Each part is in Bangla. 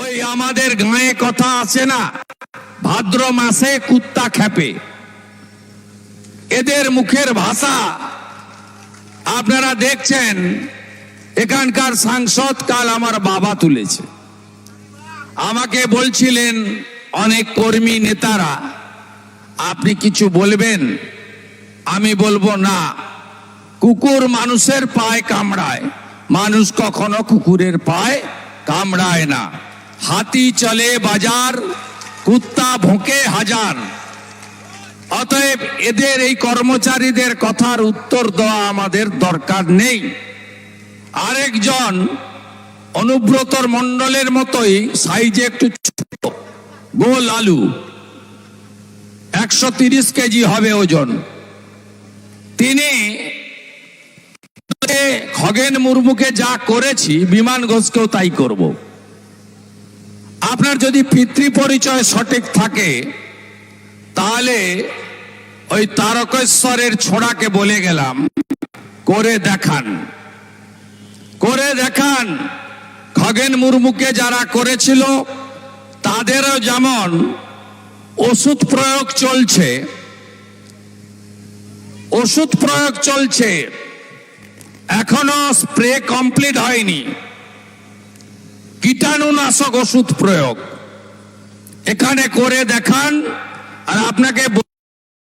ওই আমাদের গায়ে কথা আছে না, ভাদ্র মাসে কুত্তা খেপে। এদের মুখের ভাষা আপনারা দেখছেন। এখানকার সাংসদ কাল আমার বাবা তুলেছে, আমাকে বলছিলেন অনেক কর্মী নেতারা, আপনি কিছু বলবেন? আমি বলবো না। কুকুর মানুষের পায়ে কামড়ায়, মানুষ কখনো কুকুরের পায়ে কামড়ায় না। হাতি চলে বাজার, কুত্তা ভোঁকে হাজার। অতএব এদের এই কর্মচারীদের কথার উত্তর দেওয়া আমাদের দরকার নেই। আরেকজন অনুব্রতর মণ্ডলের মতোই সাইজে একটু ছোট, গোল আলু, 130 কেজি হবে ওজন। তিনি খগেন মুর্মুকে যা করেছি বিমান ঘোষকেও তাই করব। আপনার যদি পিতৃ পরিচয় সঠিক থাকে তাহলে ওই তারকেশ্বরের ছোড়াকে বলে গেলাম, করে দেখান, করে দেখান। খগেন মুর্মুকে যারা করেছিল তাদেরও যেমন ওষুধ প্রয়োগ চলছে, ওষুধ প্রয়োগ চলছে, এখনো স্প্রে কমপ্লিট হয়নি, কীটাণুনাশক ওষুধ প্রয়োগ এখানে করে দেখান। আর আপনাকে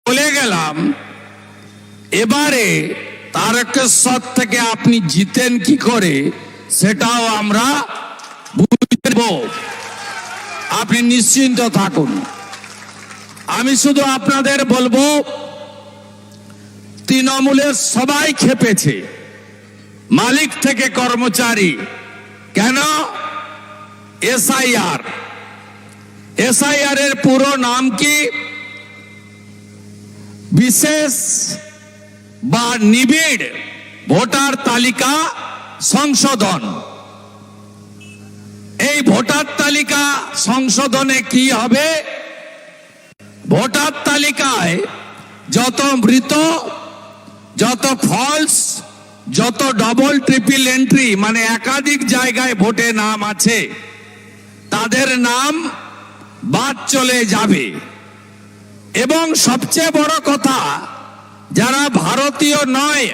বলে গেলাম, এবারে তারকেশ্বর থেকে আপনি জিতেন কি করে সেটাও আমরা বুঝব। আপনি নিশ্চিন্ত থাকুন। আমি শুধু আপনাদের বলবো, তৃণমূলের সবাই খেপেছে, মালিক থেকে কর্মচারী। কেন? এসআইআর। এসআইআর এর পুরো নাম কি? বিশেষ বা নিবিড় ভোটার তালিকা সংশোধন। এই ভোটার তালিকা সংশোধনে কি হবে? ভোটার তালিকায় যত মৃত, যত ফলস, যত ডবল ট্রিপল এন্ট্রি মানে একাধিক জায়গায় ভোটে নাম আছে তাদের নাম বাদ চলে যাবে। এবং সবচেয়ে বড় কথা, যারা ভারতীয় নয়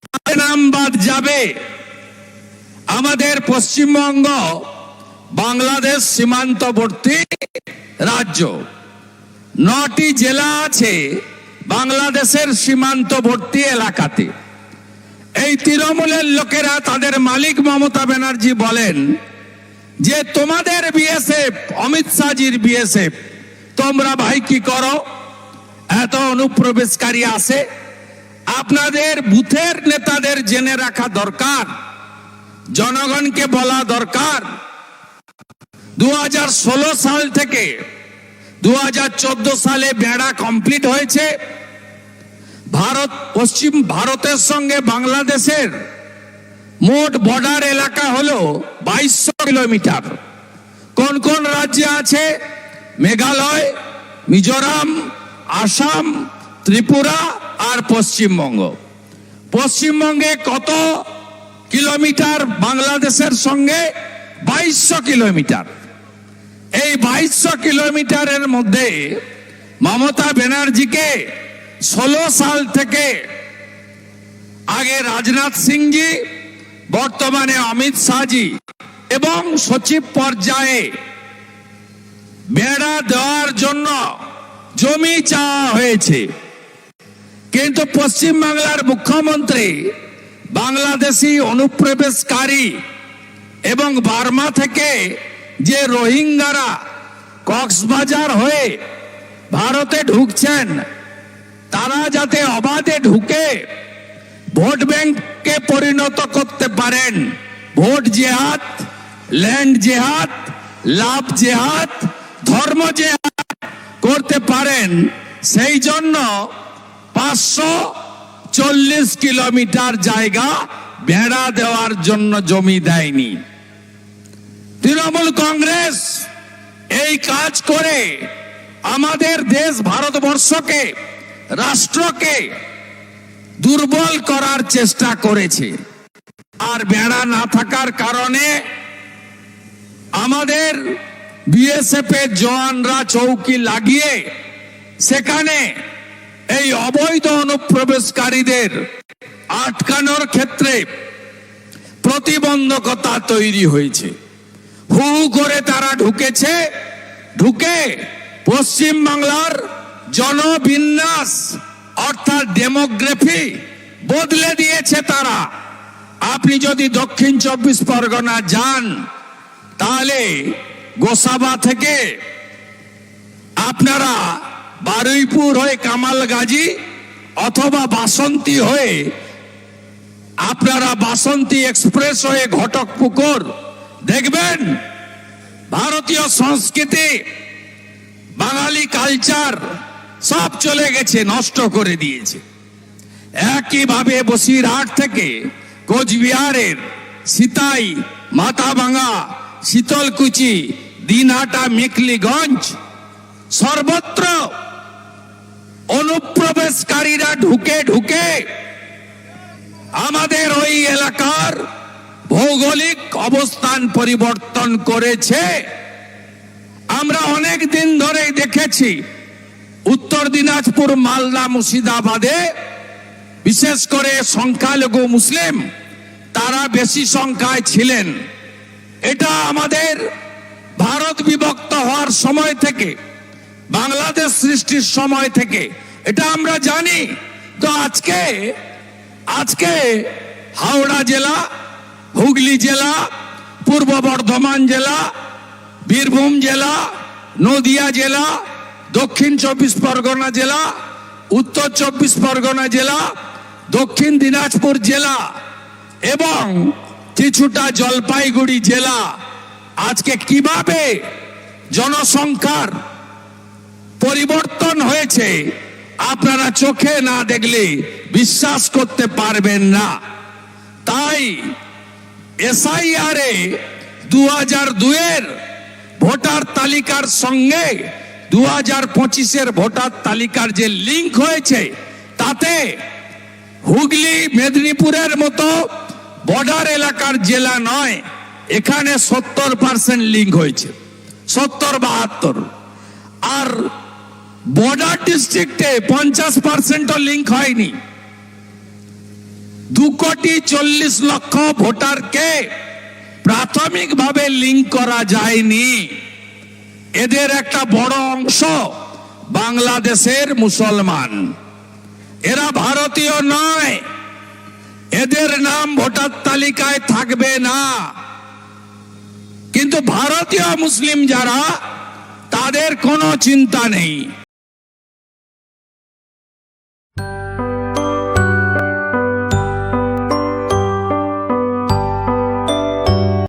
তাদের নাম বাদ যাবে। আমাদের পশ্চিমবঙ্গ বাংলাদেশ সীমান্তবর্তী রাজ্য, 9টি জেলা আছে বাংলাদেশের সীমান্তবর্তী এলাকাতে। এই তৃণমূলের লোকেরা, তাদের মালিক মমতা ব্যানার্জি বলেন যে তোমাদের বিএসএফ, অমিত শাহজির বিএসএফ, তোমরা ভাই কি করো? এত অনুপ্রবেশকারী আসে। আপনাদের বুথের নেতাদের জেনে রাখা দরকার, জনগণকে বলা দরকার। 2016 সাল থেকে 2014 সালে বেড়া কমপ্লিট হয়েছে। পশ্চিম ভারতের সঙ্গে বাংলাদেশের মোট বর্ডার এলাকা হলো 2200 কিলোমিটার। কোন কোন রাজ্যে আছে? মেঘালয়, মিজোরাম, আসাম, ত্রিপুরা আর পশ্চিমবঙ্গ। পশ্চিমবঙ্গে কত কিলোমিটার বাংলাদেশের সঙ্গে? 2200 কিলোমিটার। এই 2200 কিলোমিটারের মধ্যে মমতা ব্যানার্জিকে 16 সাল থেকে, আগে রাজনাথ সিংজি, বর্তমানে অমিত শাহজি এবং সচিব পর্যায়ে বেড়া দেওয়ার জন্য জমি চাওয়া হয়েছে। কিন্তু পশ্চিমবাংলার মুখ্যমন্ত্রী বাংলাদেশি অনুপ্রবেশকারী এবং বার্মা থেকে যে রোহিঙ্গারা কক্সবাজার হয়ে ভারতে ঢুকছেন, তারা যাতে অবাধে ঢুকে ভোট ব্যাংকে পরিণত করতে পারেন, ভোট জেহাদ, ল্যান্ড জেহাদ, লাভ জেহাদ, ধর্ম জেহাদ করতে পারেন, সেই জন্য 540 কিলোমিটার জায়গা বেড়া দেওয়ার জন্য জমি দেয়নি। তৃণমূল কংগ্রেস এই কাজ করে আমাদের দেশ ভারতবর্ষকে, রাষ্ট্রকে দুর্বল করার চেষ্টা করেছে। আর বেড়া না থাকার কারণে আমাদের বিএসএফ এর জওয়ানরা চৌকি লাগিয়ে সেখানে এই অবৈধ অনুপ্রবেশকারীদের আটকানোর ক্ষেত্রে প্রতিবন্ধকতা তৈরি হয়েছে। হু করে তারা ঢুকেছে, ঢুকে পশ্চিম বাংলার জনবিন্যাস অর্থাৎ ডেমোগ্রাফি বদলে দিয়েছে তারা। আপনি যদি দক্ষিণ 24 পরগনা যান তাহলে গোসাবা থেকে আপনারা বারুইপুর হয়ে কামালগাজী অথবা বাসন্তী হয়ে আপনারা বাসন্তী এক্সপ্রেস হয়ে ঘটকপুকুর দেখবেন ভারতীয় সংস্কৃতি, বাঙালি কালচার সব চলে গেছে, নষ্ট করে দিয়েছে। একইভাবে বসিরহাট থেকে কোচবিহারের সিতাই, মাথাভাঙা, শীতলকুচি, দিনহাটা, মেখলিগঞ্জ সর্বত্র অনুপ্রবেশকারীরা ঢুকে ঢুকে আমাদের ওই এলাকার ভৌগোলিক অবস্থান পরিবর্তন করেছে। আমরা অনেক দিন ধরে দেখেছি উত্তর দিনাজপুর, মালদা, মুর্শিদাবাদে বিশেষ করে সংখ্যালঘু মুসলিম তারা বেশি সংখ্যায় ছিলেন। এটা আমাদের ভারত বিভক্ত হওয়ার সময় থেকে, বাংলাদেশ সৃষ্টির সময় থেকে এটা আমরা জানি। তো আজকে হাওড়া জেলা, হুগলি জেলা, পূর্ব বর্ধমান জেলা, বীরভূম জেলা, নদিয়া জেলা, দক্ষিণ 24 পরগনা জেলা, উত্তর 24 পরগনা জেলা, দক্ষিণ দিনাজপুর জেলা এবং কিছুটা জলপাইগুড়ি জেলা আজকে কিভাবে জনসংখ্যার পরিবর্তন হয়েছে আপনারা চোখে না দেখলে বিশ্বাস করতে পারবেন না। তাই এসআইআর এ 2002 এর ভোটার তালিকার সঙ্গে 2025 ভোটার তালিকার যে লিঙ্ক হয়েছে তাতে হুগলি, মেদিনীপুরের মতো বর্ডার এলাকার জেলা নয়, এখানে 70% লিঙ্ক হয়েছে, 70-72। আর বর্ডার ডিস্ট্রিক্টে 50% লিঙ্ক হয়নি। 2,40,00,000 ভোটারকে প্রাথমিকভাবে লিঙ্ক করা যায়নি। এদের একটা বড় অংশ বাংলাদেশের মুসলমান, এরা ভারতীয় নয়, এদের নাম ভোটার তালিকায় থাকবে না। কিন্তু ভারতীয় মুসলিম যারা, তাদের কোনো চিন্তা নেই।